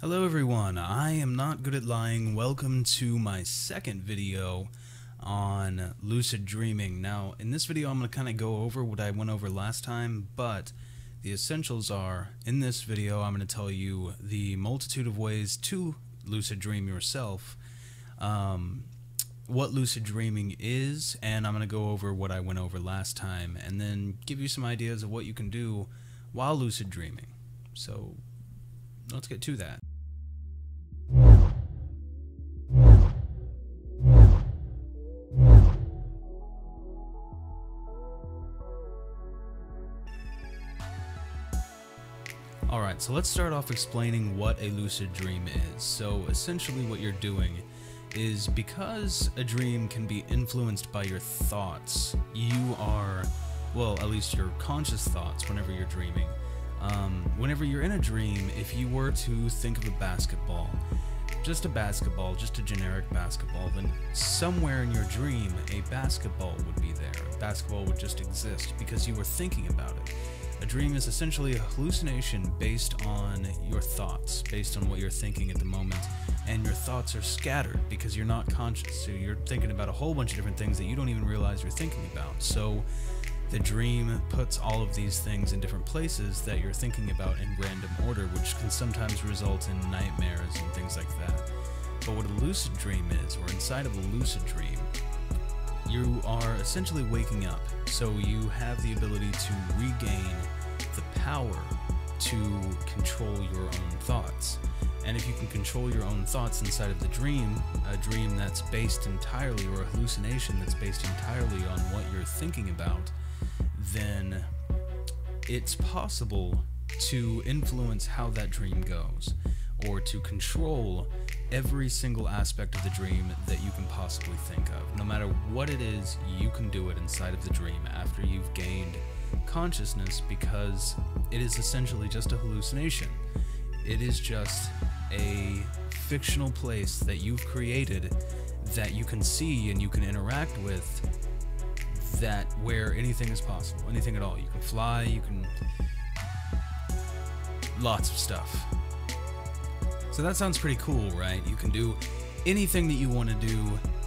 Hello everyone, I am not good at lying. Welcome to my second video on lucid dreaming. Now, in this video I'm going to kind of go over what I went over last time, but the essentials are, in this video I'm going to tell you the multitude of ways to lucid dream yourself, what lucid dreaming is, and I'm going to go over what I went over last time, and then give you some ideas of what you can do while lucid dreaming. So, let's get to that. Alright, so let's start off explaining what a lucid dream is. So essentially what you're doing is, because a dream can be influenced by your thoughts, you are, well, at least your conscious thoughts whenever you're dreaming. Whenever you're in a dream, if you were to think of a basketball, just a generic basketball, then somewhere in your dream a basketball would be there. A basketball would just exist because you were thinking about it. A dream is essentially a hallucination based on your thoughts, based on what you're thinking at the moment, and your thoughts are scattered because you're not conscious, so you're thinking about a whole bunch of different things that you don't even realize you're thinking about. So the dream puts all of these things in different places that you're thinking about in random order, which can sometimes result in nightmares and things like that. But what a lucid dream is, or inside of a lucid dream, you are essentially waking up, so you have the ability to regain the power to control your own thoughts. And if you can control your own thoughts inside of the dream, a dream that's based entirely, or a hallucination that's based entirely on what you're thinking about, then it's possible to influence how that dream goes, or to control every single aspect of the dream that you can possibly think of. No matter what it is, you can do it inside of the dream after you've gained consciousness, because it is essentially just a hallucination. It is just a fictional place that you've created that you can see and you can interact with, that where anything is possible, anything at all. You can fly, you can... lots of stuff. So that sounds pretty cool, right? You can do anything that you want to do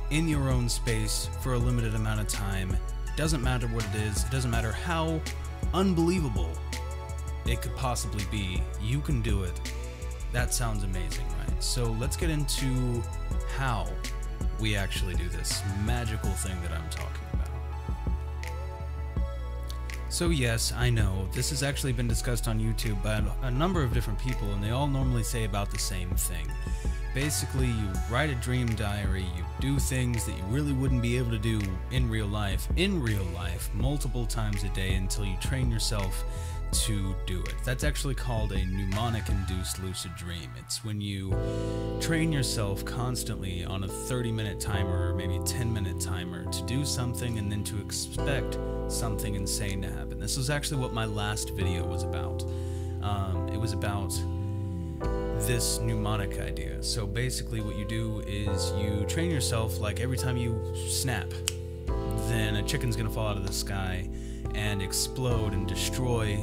in your own space for a limited amount of time. Doesn't matter what it is, it doesn't matter how unbelievable it could possibly be, you can do it. That sounds amazing, right? So let's get into how we actually do this magical thing that I'm talking about. So yes, I know, this has actually been discussed on YouTube by a number of different people, and they all normally say about the same thing. Basically, you write a dream diary, you do things that you really wouldn't be able to do in real life, multiple times a day until you train yourself to do it. That's actually called a mnemonic-induced lucid dream. It's when you train yourself constantly on a 30-minute timer or maybe 10-minute timer to do something and then to expect something insane to happen. This was actually what my last video was about. It was about this mnemonic idea. So basically what you do is you train yourself, like every time you snap, then a chicken's gonna fall out of the sky and explode and destroy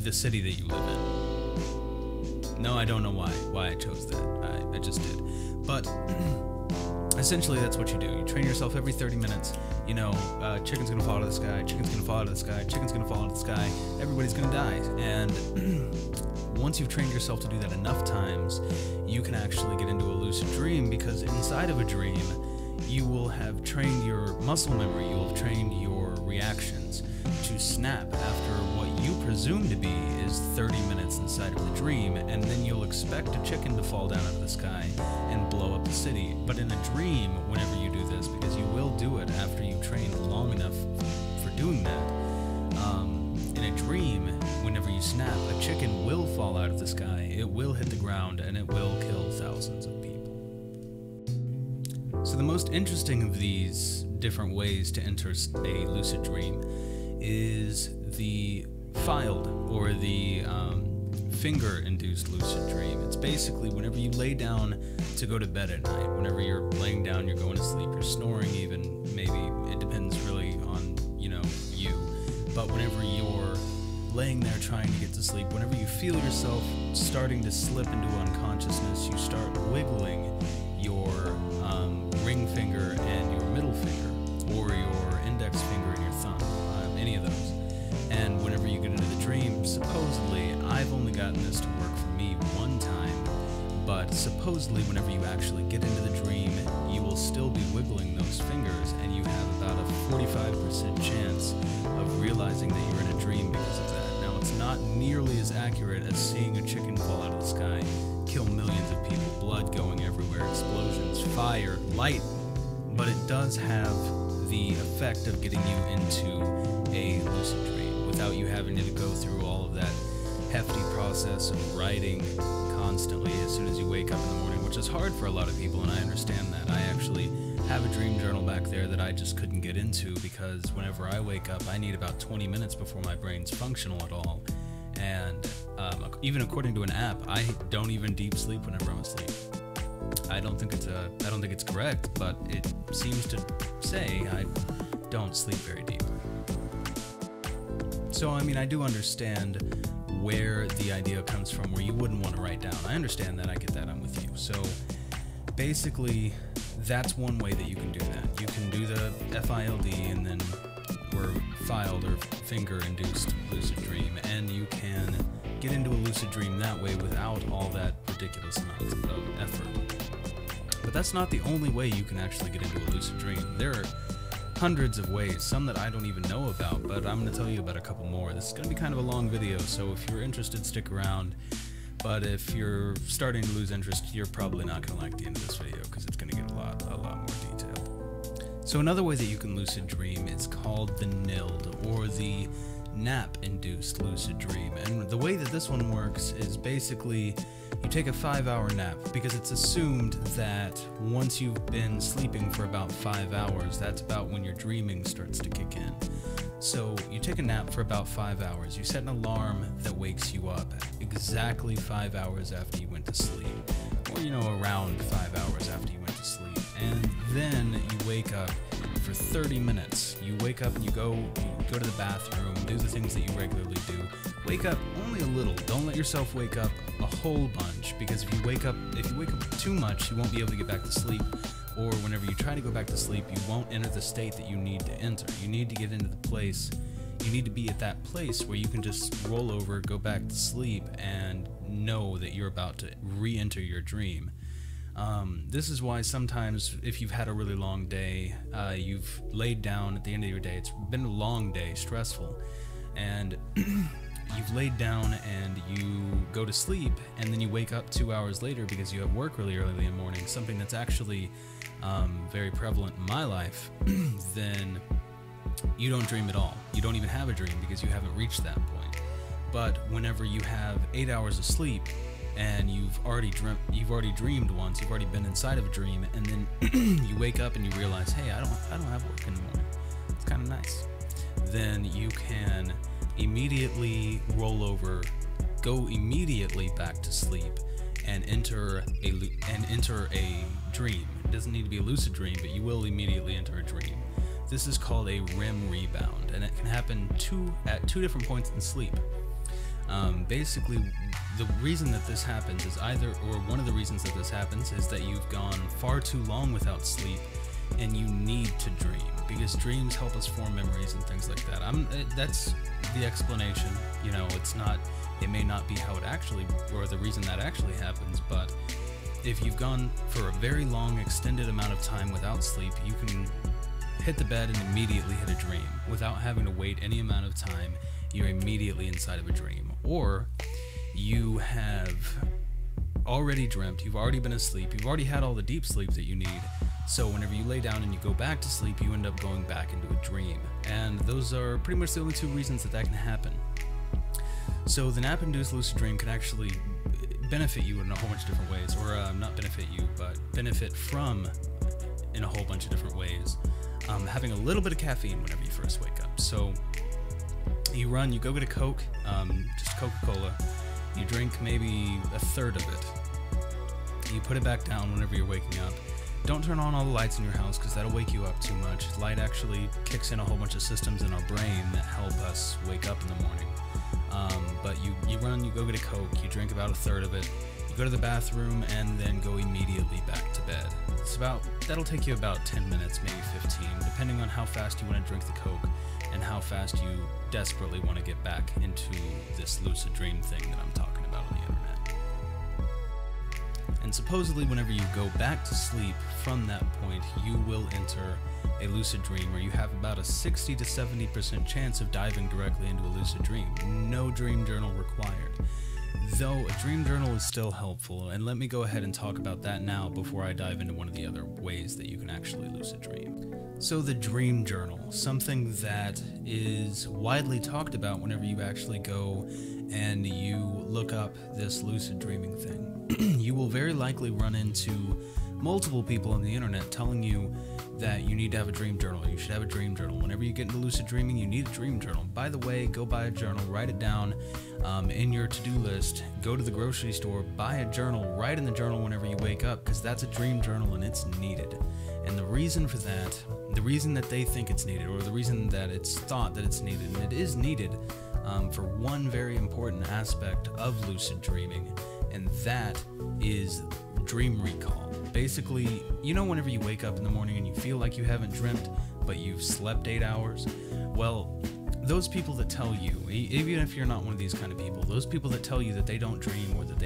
the city that you live in. No, I don't know why I chose that. I just did. But essentially that's what you do. You train yourself every 30 minutes. You know, chicken's gonna fall out of the sky, chicken's gonna fall out of the sky, chicken's gonna fall out of the sky, everybody's gonna die. And once you've trained yourself to do that enough times, you can actually get into a lucid dream, because inside of a dream, you will have trained your muscle memory, you will have trained your reactions to snap after what you presume to be is 30 minutes inside of the dream, and then you'll expect a chicken to fall down out of the sky and blow up the city. But in a dream, whenever you do this, because you will do it after you've trained long enough for doing that, in a dream, whenever you snap, a chicken will fall out of the sky, it will hit the ground, and it will kill thousands of people. So the most interesting of these different ways to enter a lucid dream is the filed, or the finger-induced lucid dream. It's basically whenever you lay down to go to bed at night, whenever you're laying down, you're going to sleep, you're snoring even, maybe, it depends really on, you know, you, but whenever you're laying there trying to get to sleep, whenever you feel yourself starting to slip into unconsciousness, you start wiggling your ring finger and your middle finger, or your index finger and your thumb, any of those. And whenever you get into the dream, supposedly, I've only gotten this to work for me one time, but supposedly whenever you actually get into the dream, you will still be wiggling those fingers, and you have about a 45% chance of realizing that you're in a dream because of that. Now, it's not nearly as accurate as seeing a chicken fall out of the sky, kill millions of people, blood going everywhere, explosions, fire, light, but it does have the effect of getting you into a lucid dream without you having to go through all of that hefty process of writing constantly as soon as you wake up in the morning, which is hard for a lot of people, and I understand that. I actually have a dream journal back there that I just couldn't get into because whenever I wake up, I need about 20 minutes before my brain's functional at all. And even according to an app, I don't even deep sleep whenever I'm asleep. I don't think it's correct, but it seems to say I don't sleep very deep. So I mean, I do understand where the idea comes from, where you wouldn't want to write down. I understand that, I get that, I'm with you. So basically, that's one way that you can do that. You can do the FILD and then, or filed or finger-induced lucid dream, and you can get into a lucid dream that way without all that ridiculous amount of effort. But that's not the only way you can actually get into a lucid dream. There are hundreds of ways, some that I don't even know about, but I'm going to tell you about a couple more. This is going to be kind of a long video, so if you're interested, stick around. But if you're starting to lose interest, you're probably not going to like the end of this video because it's going to get a lot more detailed. So another way that you can lucid dream is called the NILD, or the Nap-induced lucid dream. And the way that this one works is basically you take a 5-hour nap, because it's assumed that once you've been sleeping for about 5 hours, that's about when your dreaming starts to kick in. So you take a nap for about 5 hours. You set an alarm that wakes you up exactly 5 hours after you went to sleep, or around 5 hours after you went to sleep. And then you wake up for 30 minutes. You wake up and you go to the bathroom, do the things that you regularly do. Wake up only a little. Don't let yourself wake up a whole bunch, because if you wake up too much, you won't be able to get back to sleep. Or whenever you try to go back to sleep, you won't enter the state that you need to enter. You need to get into the place, you need to be at that place where you can just roll over, go back to sleep, and know that you're about to re-enter your dream. This is why sometimes if you've had a really long day, you've laid down at the end of your day, it's been a long day, stressful, and you've laid down and you go to sleep, and then you wake up 2 hours later because you have work really early in the morning, something that's actually very prevalent in my life, then you don't dream at all. You don't even have a dream because you haven't reached that point. But whenever you have 8 hours of sleep, and you've already dreamed once, you've already been inside of a dream, and then you wake up and you realize, hey, I don't have work in the morning. It's kind of nice. Then you can immediately roll over, go immediately back to sleep, and enter a dream. It doesn't need to be a lucid dream, but you will immediately enter a dream. This is called a REM rebound, and it can happen at two different points in sleep. Basically, the reason that this happens is one of the reasons that this happens is that you've gone far too long without sleep, and you need to dream, because dreams help us form memories and things like that. That's the explanation. It may not be how it actually, or the reason that actually happens, but if you've gone for a very long, extended amount of time without sleep, you can hit the bed and immediately hit a dream without having to wait any amount of time. You're immediately inside of a dream. Or you have already dreamt, you've already been asleep, you've already had all the deep sleep that you need, so whenever you lay down and you go back to sleep, you end up going back into a dream. And those are pretty much the only two reasons that can happen. So the nap-induced lucid dream can actually benefit you in a whole bunch of different ways, or not benefit you, but benefit from in a whole bunch of different ways. Having a little bit of caffeine whenever you first wake up. So you go get a Coke, just Coca-Cola, you drink maybe a third of it, you put it back down whenever you're waking up. Don't turn on all the lights in your house because that'll wake you up too much. Light actually kicks in a whole bunch of systems in our brain that help us wake up in the morning. But you run, you go get a Coke, you drink about a third of it, you go to the bathroom, and then go immediately back to bed. That'll take you about 10 minutes, maybe 15, depending on how fast you want to drink the Coke and how fast you desperately want to get back into this lucid dream thing that I'm talking about on the internet. And supposedly whenever you go back to sleep from that point, you will enter a lucid dream where you have about a 60 to 70% chance of diving directly into a lucid dream. No dream journal required. Though a dream journal is still helpful, and let me go ahead and talk about that now before I dive into one of the other ways that you can actually lucid dream. So the dream journal, something that is widely talked about whenever you actually go and you look up this lucid dreaming thing. You will very likely run into multiple people on the internet telling you that you need to have a dream journal, you should have a dream journal. Whenever you get into lucid dreaming, you need a dream journal. By the way, go buy a journal, write it down in your to-do list, go to the grocery store, buy a journal, write in the journal whenever you wake up, because that's a dream journal and it's needed. And the reason for that, the reason that they think it's needed, or the reason that it's thought that it's needed, and it is needed for one very important aspect of lucid dreaming, and that is dream recall. Basically, you know, whenever you wake up in the morning and you feel like you haven't dreamt, but you've slept 8 hours, well, those people that tell you, even if you're not one of these kind of people, those people that tell you that they don't dream, or that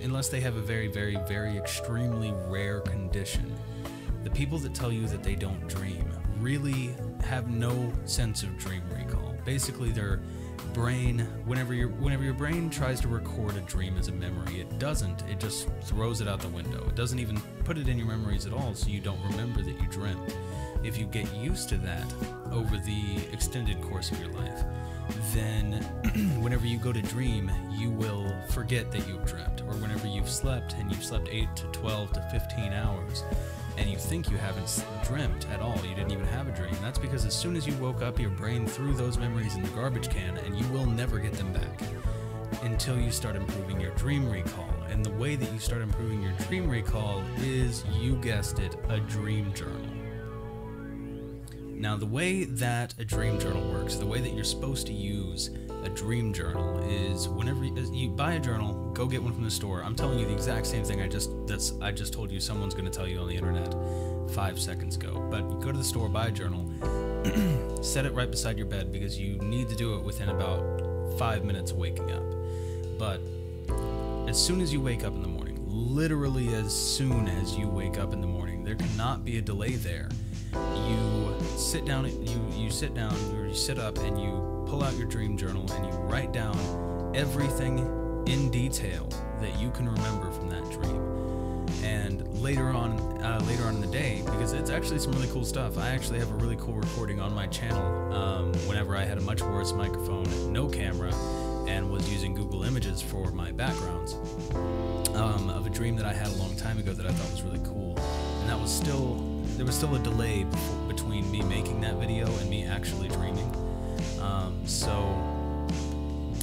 unless they have a very, very, very extremely rare condition, the people that tell you that they don't dream really have no sense of dream recall. Basically, their brain, whenever your brain tries to record a dream as a memory, it doesn't. It just throws it out the window. It doesn't even put it in your memories at all, so you don't remember that you dreamt. If you get used to that over the extended course of your life, then whenever you go to dream, you will forget that you've dreamt. Or whenever you've slept, and you've slept 8 to 12 to 15 hours, and you think you haven't dreamt at all, you didn't even have a dream, that's because as soon as you woke up, your brain threw those memories in the garbage can, and you will never get them back until you start improving your dream recall. And the way that you start improving your dream recall is, you guessed it, a dream journal. Now, the way that a dream journal works, the way that you're supposed to use a dream journal is, whenever you buy a journal, go get one from the store. I'm telling you the exact same thing I just told you someone's going to tell you on the internet 5 seconds ago. But you go to the store, buy a journal, set it right beside your bed, because you need to do it within about 5 minutes of waking up. But as soon as you wake up in the morning, literally as soon as you wake up in the morning, there cannot be a delay there. You sit down, you sit up and you pull out your dream journal and you write down everything in detail that you can remember from that dream. And later on in the day, because it's actually some really cool stuff. I actually have a really cool recording on my channel whenever I had a much worse microphone, no camera, and was using Google Images for my backgrounds, of a dream that I had a long time ago that I thought was really cool. And that was there was still a delay between me making that video and me actually dreaming. So,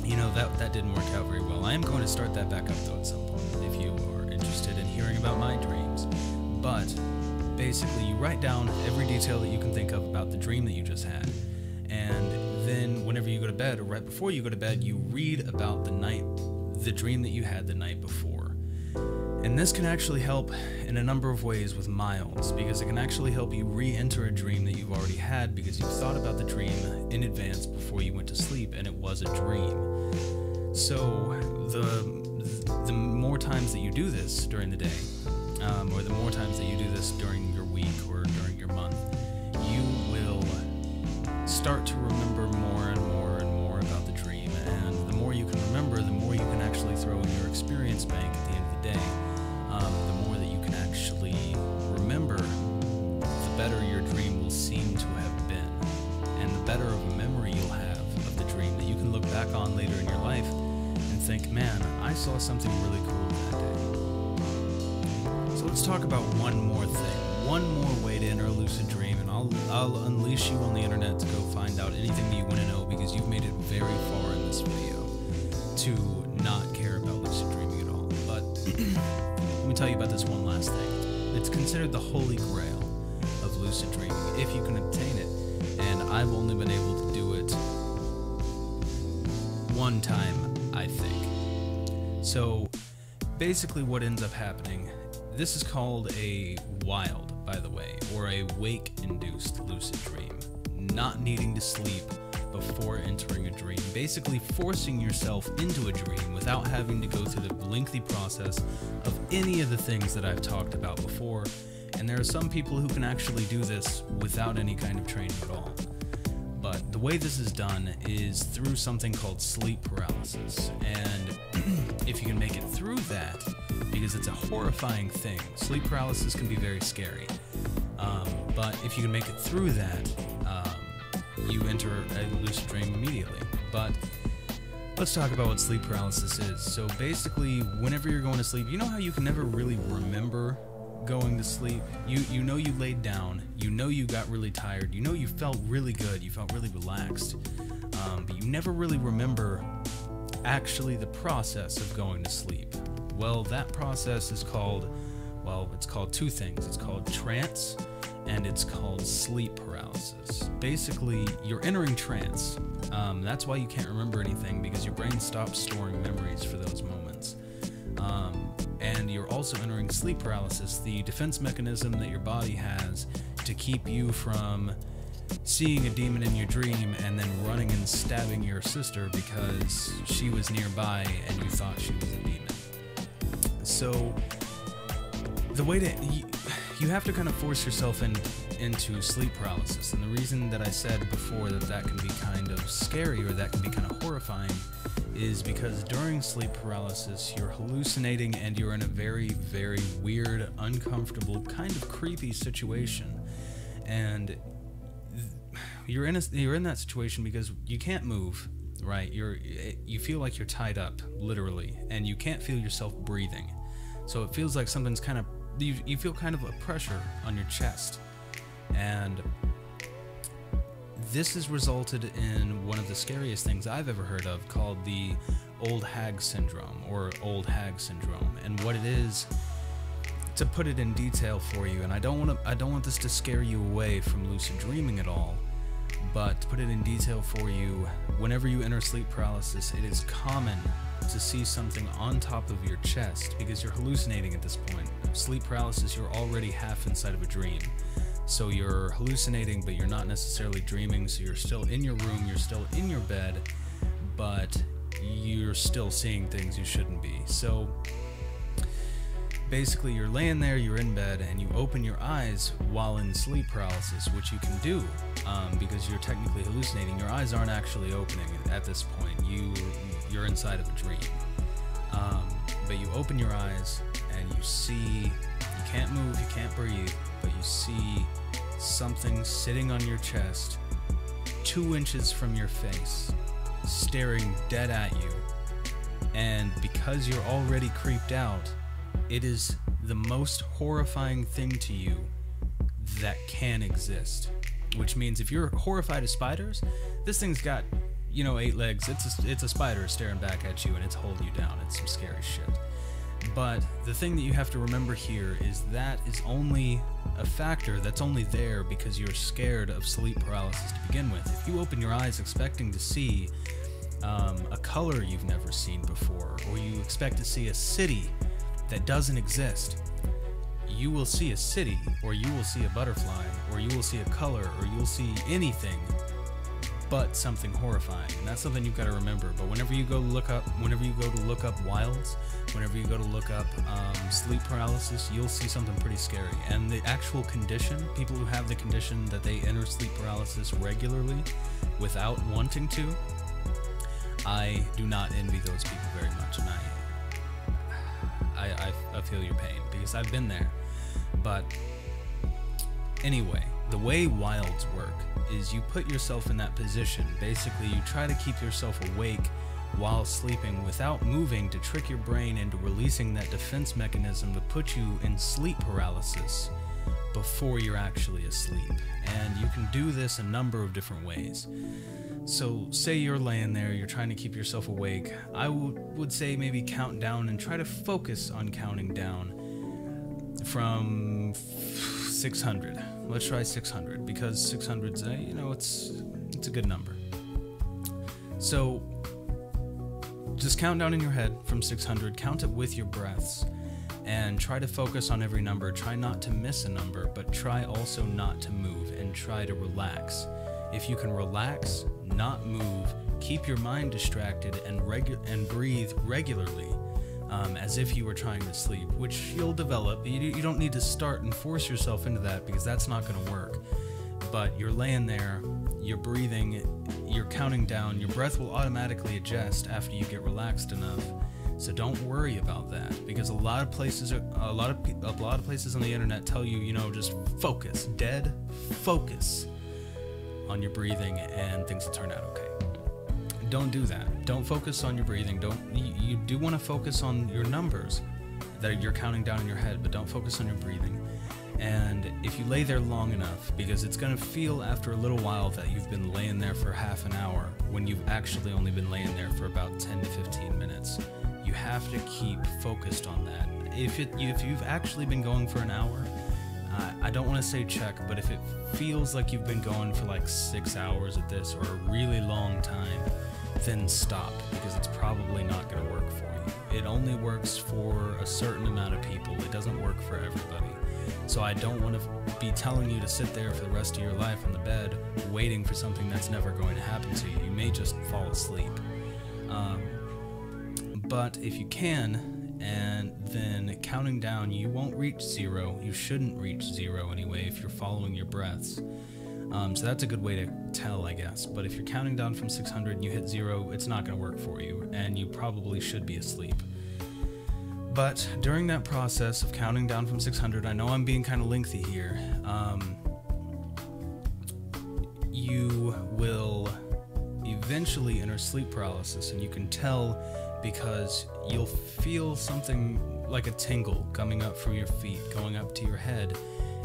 you know, that didn't work out very well. I am going to start that back up though at some point, if you are interested in hearing about my dreams. But basically, you write down every detail that you can think of about the dream that you just had. And then whenever you go to bed, or right before you go to bed, you read about the dream that you had the night before. And this can actually help in a number of ways with miles, because it can actually help you re-enter a dream that you've already had, because you thought about the dream in advance before you went to sleep, and it was a dream. So the more times that you do this during the day, or the more times that you do this during your week or during your month, you will start to remember more and more and more about the dream. And the more you can remember, the more you can actually throw in your experience bank at the end of the day. The more that you can actually remember, the better your dream will seem to have been, and the better of a memory you'll have of the dream that you can look back on later in your life and think, man, I saw something really cool that day. So let's talk about one more thing, one more way to enter a lucid dream, and I'll unleash you on the internet to go find out anything that you want to know, because you've made it very far in this video to not care about lucid dreaming at all. But let me tell you about this one last thing. It's considered the holy grail of lucid dreaming, if you can obtain it, and I've only been able to do it one time, I think. So basically what ends up happening, this is called a wild, by the way, or a wake-induced lucid dream. Not needing to sleep before entering a dream, basically forcing yourself into a dream without having to go through the lengthy process of any of the things that I've talked about before. And there are some people who can actually do this without any kind of training at all. But the way this is done is through something called sleep paralysis. And if you can make it through that, because it's a horrifying thing, sleep paralysis can be very scary. But if you can make it through that, you enter a lucid dream immediately. But let's talk about what sleep paralysis is. So basically, whenever you're going to sleep, you know how you can never really remember going to sleep? You know you laid down, you know you got really tired, you know you felt really good, you felt really relaxed, but you never really remember actually the process of going to sleep. Well, that process is called, well, it's called two things. It's called trance and it's called sleep paralysis. Basically, you're entering trance. That's why you can't remember anything, because your brain stops storing memories for those moments. And you're also entering sleep paralysis, the defense mechanism that your body has to keep you from seeing a demon in your dream and then running and stabbing your sister because she was nearby and you thought she was a demon. So the way to, you have to kind of force yourself into sleep paralysis. And the reason that I said before that can be kind of scary, or that can be kind of horrifying, is because during sleep paralysis, you're hallucinating and you're in a very, very weird, uncomfortable, kind of creepy situation. And you're in that situation because you can't move, right? You feel like you're tied up, literally, and you can't feel yourself breathing. So it feels like something's kind of, you feel kind of a pressure on your chest. And this has resulted in one of the scariest things I've ever heard of, called the old hag syndrome, or old hag syndrome. And what it is, to put it in detail for you, and I don't want this to scare you away from lucid dreaming at all, but to put it in detail for you, whenever you enter sleep paralysis, it is common to see something on top of your chest because you're hallucinating at this point. Sleep paralysis, you're already half inside of a dream. So you're hallucinating, but you're not necessarily dreaming, so you're still in your room, you're still in your bed, but you're still seeing things you shouldn't be. So basically, you're laying there, you're in bed, and you open your eyes while in sleep paralysis, which you can do because you're technically hallucinating. Your eyes aren't actually opening at this point. You're inside of a dream. But you open your eyes and you see, you can't move, you can't breathe, but you see something sitting on your chest 2 inches from your face, staring dead at you. And because you're already creeped out, it is the most horrifying thing to you that can exist. Which means if you're horrified of spiders, this thing's got, 8 legs. It's a spider staring back at you and it's holding you down. It's some scary shit. But the thing that you have to remember here is that is only a factor that's only there because you're scared of sleep paralysis to begin with. If you open your eyes expecting to see a color you've never seen before, or you expect to see a city that doesn't exist, you will see a city, or you will see a butterfly, or you will see a color, or you'll see anything but something horrifying. And that's something you've got to remember. But whenever you go to look up wilds, whenever you go to look up sleep paralysis, you'll see something pretty scary. And the actual condition, people who have the condition that they enter sleep paralysis regularly without wanting to, I do not envy those people very much. And I feel your pain because I've been there. But anyway, the way wilds work is you put yourself in that position. Basically, you try to keep yourself awake while sleeping without moving to trick your brain into releasing that defense mechanism to put you in sleep paralysis before you're actually asleep. And you can do this a number of different ways. So say you're laying there, you're trying to keep yourself awake. I would say maybe count down and try to focus on counting down from 600. Let's try 600 because 600's it's a good number. So just count down in your head from 600, count it with your breaths, and try to focus on every number. Try not to miss a number, but try also not to move, and try to relax. If you can relax, not move, keep your mind distracted, and breathe regularly, as if you were trying to sleep, which you'll develop. You don't need to start and force yourself into that, because that's not going to work. But you're laying there, you're breathing, you're counting down, your breath will automatically adjust after you get relaxed enough. So don't worry about that, because a lot of places on the internet tell you, you know, just focus, dead focus on your breathing, and things will turn out okay. Don't do that. Don't focus on your breathing. You do want to focus on your numbers that you're counting down in your head, but don't focus on your breathing. And if you lay there long enough, because it's going to feel after a little while that you've been laying there for half an hour when you've actually only been laying there for about 10 to 15 minutes. You have to keep focused on that. If you've actually been going for an hour, I don't want to say check, but if it feels like you've been going for like 6 hours at this, or a really long time, then stop, because it's probably not going to work for you. It only works for a certain amount of people. It doesn't work for everybody. So I don't want to be telling you to sit there for the rest of your life on the bed waiting for something that's never going to happen to you. You may just fall asleep. But if you can, and then counting down, you won't reach 0. You shouldn't reach 0 anyway if you're following your breaths. So that's a good way to tell, I guess. But if you're counting down from 600 and you hit 0, it's not going to work for you, and you probably should be asleep. But during that process of counting down from 600, I know I'm being kind of lengthy here, you will eventually enter sleep paralysis, and you can tell because you'll feel something like a tingle coming up from your feet, going up to your head,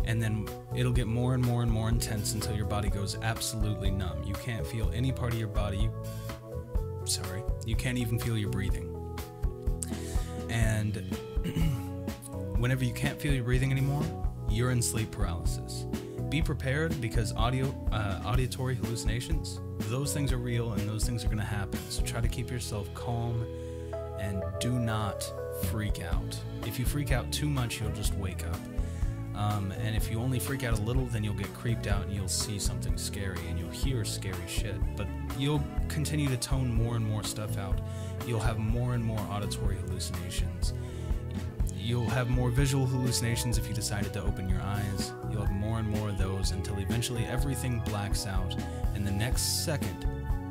and then it'll get more and more and more intense until your body goes absolutely numb. You can't feel any part of your body. You can't even feel your breathing. And whenever you can't feel your breathing anymore, you're in sleep paralysis. Be prepared, because auditory hallucinations, those things are real, and those things are going to happen. So try to keep yourself calm and do not freak out. If you freak out too much, you'll just wake up. And if you only freak out a little, then you'll get creeped out and you'll see something scary and you'll hear scary shit. But you'll continue to tone more and more stuff out. You'll have more and more auditory hallucinations. You'll have more visual hallucinations if you decided to open your eyes. You'll have more and more of those until eventually everything blacks out, and the next second,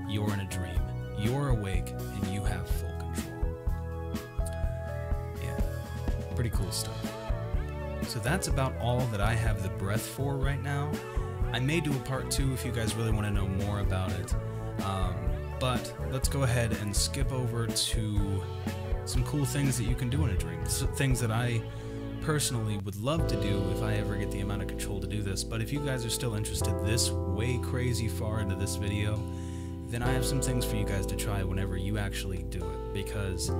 you're in a dream. You're awake and you have full control. Yeah, pretty cool stuff. So that's about all that I have the breath for right now. I may do a part 2 if you guys really want to know more about it. But let's go ahead and skip over to some cool things that you can do in a dream. Things that I personally would love to do if I ever get the amount of control to do this. But if you guys are still interested this way crazy far into this video, then I have some things for you guys to try whenever you actually do it, because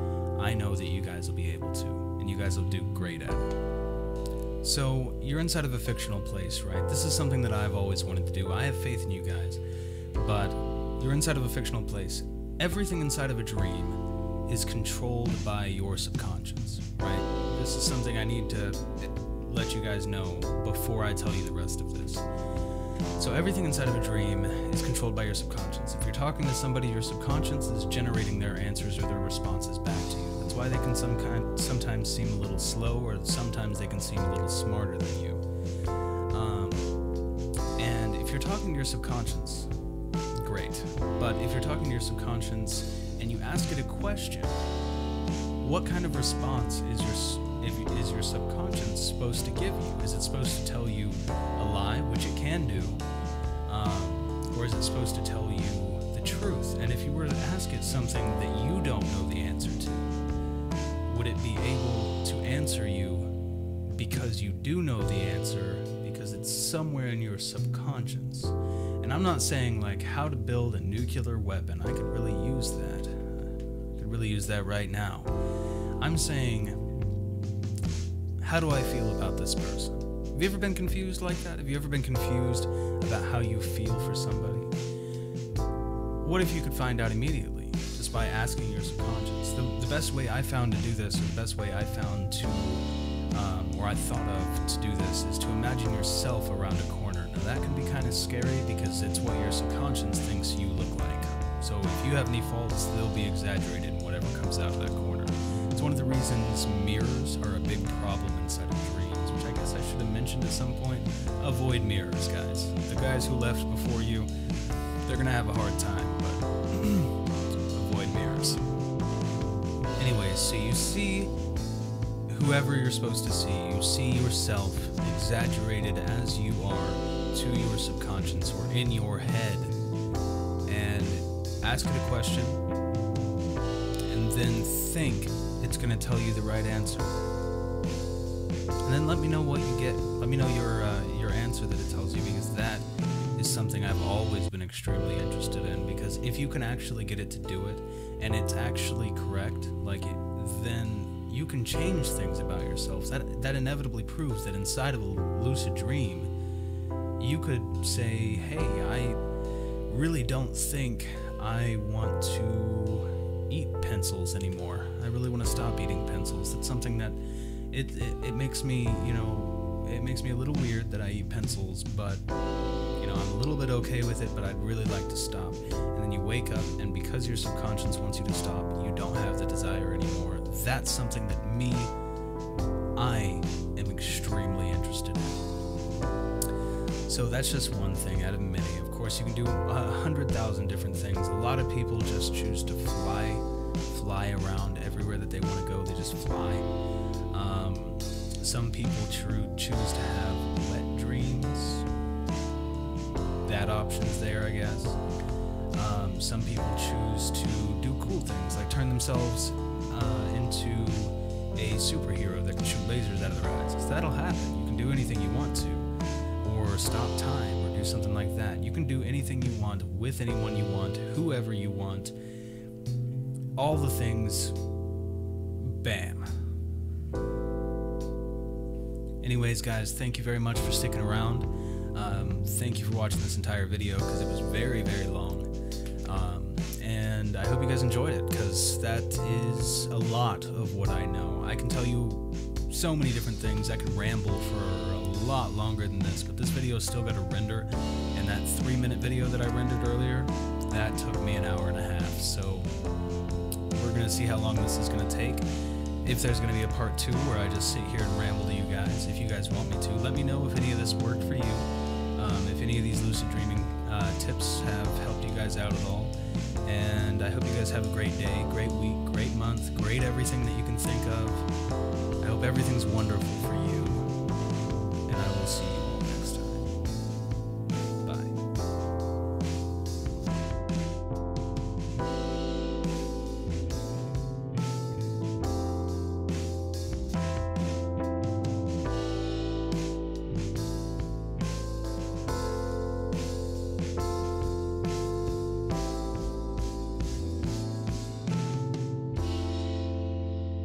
I know that you guys will be able to, and you guys will do great at it. So, you're inside of a fictional place, right? This is something that I've always wanted to do. I have faith in you guys. But you're inside of a fictional place. Everything inside of a dream is controlled by your subconscious, right? This is something I need to let you guys know before I tell you the rest of this. So everything inside of a dream is controlled by your subconscious. If you're talking to somebody, your subconscious is generating their answers or their responses back to you. That's why they can sometimes seem a little slow, or sometimes they can seem a little smarter than you. And if you're talking to your subconscious, great. But if you're talking to your subconscious and you ask it a question, what kind of response is your subconscious supposed to give you? Is it supposed to tell you a lie, which it can do, or is it supposed to tell you the truth? And if you were to ask it something that you don't know the answer to, would it be able to answer you because you do know the answer, because it's somewhere in your subconscious? And I'm not saying like how to build a nuclear weapon. I could really use that. I could really use that right now. I'm saying, how do I feel about this person? Have you ever been confused like that? Have you ever been confused about how you feel for somebody? What if you could find out immediately, just by asking your subconscious. The best way I found to do this, or the best way I found to, or I thought of to do this, is to imagine yourself around a corner. Now that can be kind of scary because it's what your subconscious thinks you look like. So if you have any faults, they'll be exaggerated in whatever comes out of that corner. It's one of the reasons mirrors are a big problem inside of dreams, which I guess I should have mentioned at some point. Avoid mirrors, guys. The guys who left before you, they're gonna have a hard time, but avoid mirrors. Anyways, so you see whoever you're supposed to see. You see yourself exaggerated as you are to your subconscious or in your head, and ask it a question, and then think it's going to tell you the right answer. And then let me know what you get. Let me know your answer that it tells you, because that is something I've always been extremely interested in, because if you can actually get it to do it, and it's actually correct, then you can change things about yourself. That inevitably proves that inside of a lucid dream, you could say, hey, I really don't think I want to eat pencils anymore. I really want to stop eating pencils. It's something that it makes me, it makes me a little weird that I eat pencils, but I'm a little bit okay with it, but I'd really like to stop. And then you wake up, and because your subconscious wants you to stop, you don't have the desire anymore. That's something that I am extremely interested in. So that's just one thing out of many. Of course, you can do 100,000 different things. A lot of people just choose to fly around everywhere that they want to go. They just fly. Some people choose to have wet dreams. That option's there, I guess. Some people choose to do cool things, like turn themselves into a superhero that can shoot lasers out of their eyes. So that'll happen. You can do anything you want to, or stop time, or do something like that. You can do anything you want, with anyone you want, whoever you want. All the things, bam. Anyways, guys, thank you very much for sticking around. Thank you for watching this entire video, because it was very, very long. And I hope you guys enjoyed it, because that is a lot of what I know. I can tell you so many different things. I could ramble for a lot longer than this, but this video still got to render, and that 3-minute video that I rendered earlier, that took me an hour and a half. So we're going to see how long this is going to take. If there's going to be a part 2 where I just sit here and ramble to you guys, if you guys want me to, let me know if any of this worked for you. If any of these lucid dreaming tips have helped you guys out at all. And I hope you guys have a great day, great week, great month, great everything that you can think of. I hope everything's wonderful for you.